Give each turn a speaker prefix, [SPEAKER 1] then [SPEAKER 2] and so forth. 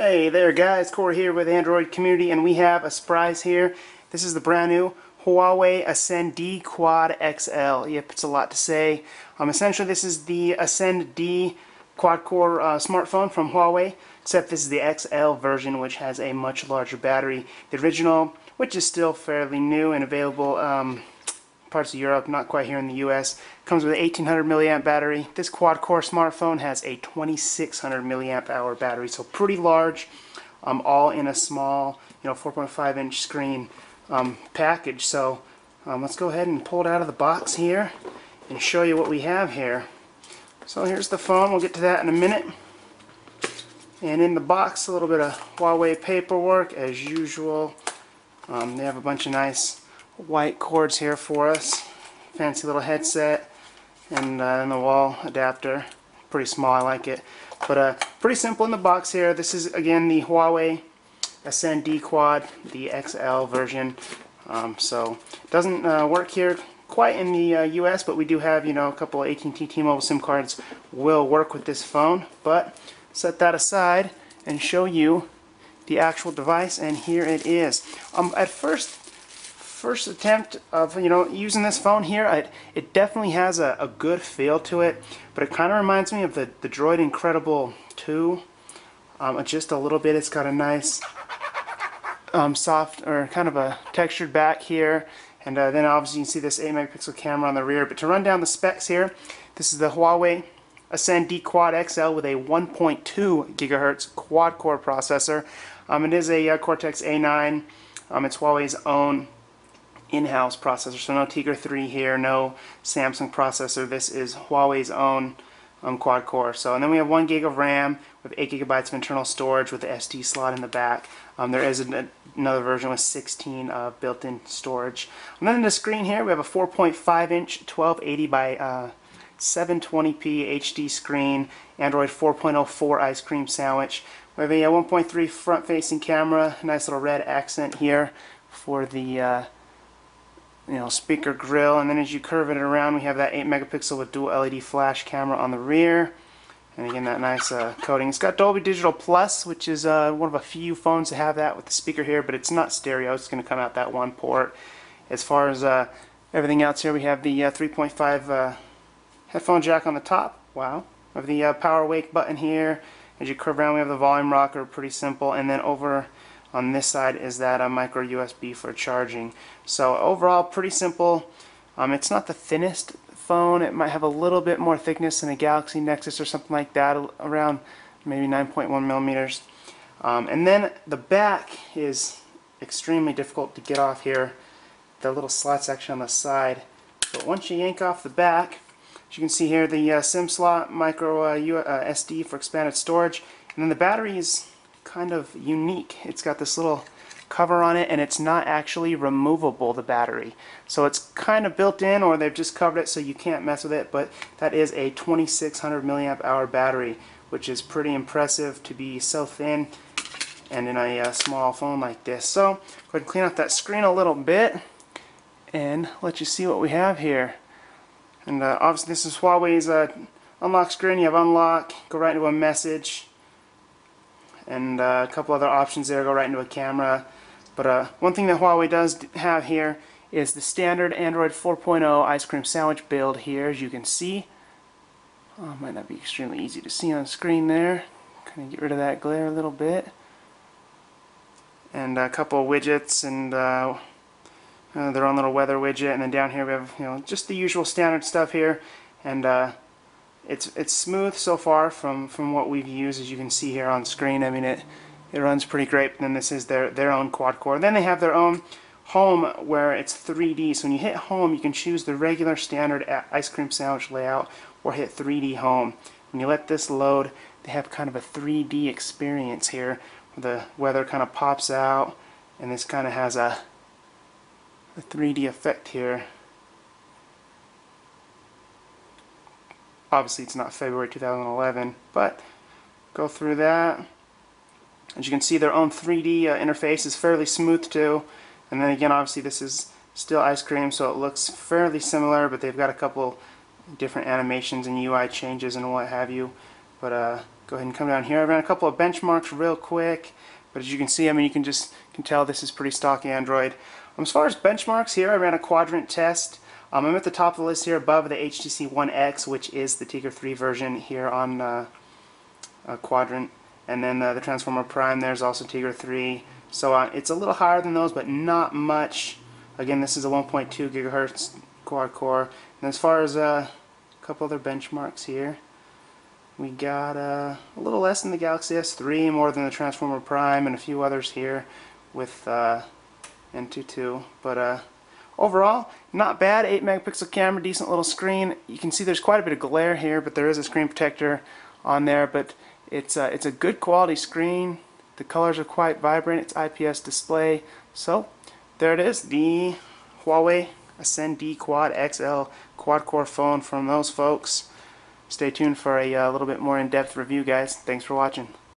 [SPEAKER 1] Hey there guys, Corey here with Android Community, and we have a surprise here. This is the brand new Huawei Ascend D Quad XL. Yep, it's a lot to say. Essentially this is the Ascend D quad-core smartphone from Huawei, except this is the XL version, which has a much larger battery. The original, which is still fairly new and available parts of Europe, not quite here in the US, comes with an 1800 milliamp battery. This quad-core smartphone has a 2600 milliamp hour battery, so pretty large, all in a small, 4.5 inch screen package. So let's go ahead and pull it out of the box here and show you what we have here. So here's the phone. We'll get to that in a minute. And in the box, a little bit of Huawei paperwork as usual. They have a bunch of nice white cords here for us, fancy little headset, and the wall adapter. Pretty small, I like it, but pretty simple in the box here. This is again the Huawei Ascend D Quad, the XL version. So it doesn't work here quite in the US, but we do have a couple of AT&T T-Mobile SIM cards will work with this phone. But set that aside and show you the actual device, and here it is. At first attempt of using this phone here, it definitely has a good feel to it, but it kind of reminds me of the Droid Incredible 2 just a little bit. It's got a nice soft, or kind of a textured back here, and then obviously you can see this 8 megapixel camera on the rear. But to run down the specs here, this is the Huawei Ascend D Quad XL with a 1.2 gigahertz quad-core processor. It is a Cortex A9. It's Huawei's own in-house processor, so no Tegra 3 here, no Samsung processor. This is Huawei's own quad-core. So, and then we have 1 gig of RAM with 8 gigabytes of internal storage with the SD slot in the back. There is another version with 16 built-in storage. And then in the screen here, we have a 4.5 inch 1280 by 720p HD screen, Android 4.04 ice cream sandwich. We have a 1.3 front-facing camera, nice little red accent here for the speaker grill, and then as you curve it around, we have that 8 megapixel with dual LED flash camera on the rear, and again that nice coating. It's got Dolby Digital Plus, which is one of a few phones to have that with the speaker here, but it's not stereo. It's going to come out that one port. As far as everything else here, we have the 3.5 headphone jack on the top. Wow. We have the power wake button here. As you curve around, we have the volume rocker, pretty simple, and then over on this side is that micro USB for charging. So overall, pretty simple. It's not the thinnest phone. It might have a little bit more thickness than a Galaxy Nexus or something like that, around maybe 9.1 millimeters. And then the back is extremely difficult to get off here. The little slot section on the side. But once you yank off the back, as you can see here, the SIM slot, micro SD for expanded storage, and then the battery is kind of unique. It's got this little cover on it, and it's not actually removable, the battery. So it's kind of built in, or they've just covered it so you can't mess with it, but that is a 2600 milliamp hour battery, which is pretty impressive to be so thin and in a small phone like this. So go ahead and clean up that screen a little bit and let you see what we have here. And obviously this is Huawei's unlock screen. You have unlock, go right into a message, and a couple other options there, go right into a camera. But one thing that Huawei does have here is the standard Android 4.0 ice cream sandwich build here, as you can see. Might not be extremely easy to see on screen there. Kind of get rid of that glare a little bit. And a couple of widgets, and their own little weather widget. And then down here we have just the usual standard stuff here. And it's smooth so far from what we've used, as you can see here on screen. I mean, it runs pretty great. And then this is their own quad core. Then they have their own home where it's 3D. So when you hit home, you can choose the regular standard ice cream sandwich layout or hit 3D home. When you let this load, they have kind of a 3D experience here where the weather kind of pops out, and this kind of has a 3D effect here. Obviously it's not February 2011, but go through that. As you can see, their own 3D interface is fairly smooth too. And then again, obviously this is still ice cream, so it looks fairly similar, but they've got a couple different animations and UI changes and what have you. But go ahead and come down here. I ran a couple of benchmarks real quick, but as you can see, I mean, you can tell this is pretty stock Android. As far as benchmarks here, I ran a quadrant test. I'm at the top of the list here above the HTC One X, which is the Tegra 3 version here on quadrant. And then the Transformer Prime, there's also Tegra 3. So it's a little higher than those, but not much. Again, this is a 1.2 gigahertz quad core. And as far as a couple other benchmarks here, we got a little less than the Galaxy S3, more than the Transformer Prime, and a few others here with N22. But overall, not bad. 8 megapixel camera, decent little screen. You can see there's quite a bit of glare here, but there is a screen protector on there. But it's a good quality screen. The colors are quite vibrant. It's IPS display. So there it is, the Huawei Ascend D Quad XL quad-core phone from those folks. Stay tuned for a little bit more in-depth review, guys. Thanks for watching.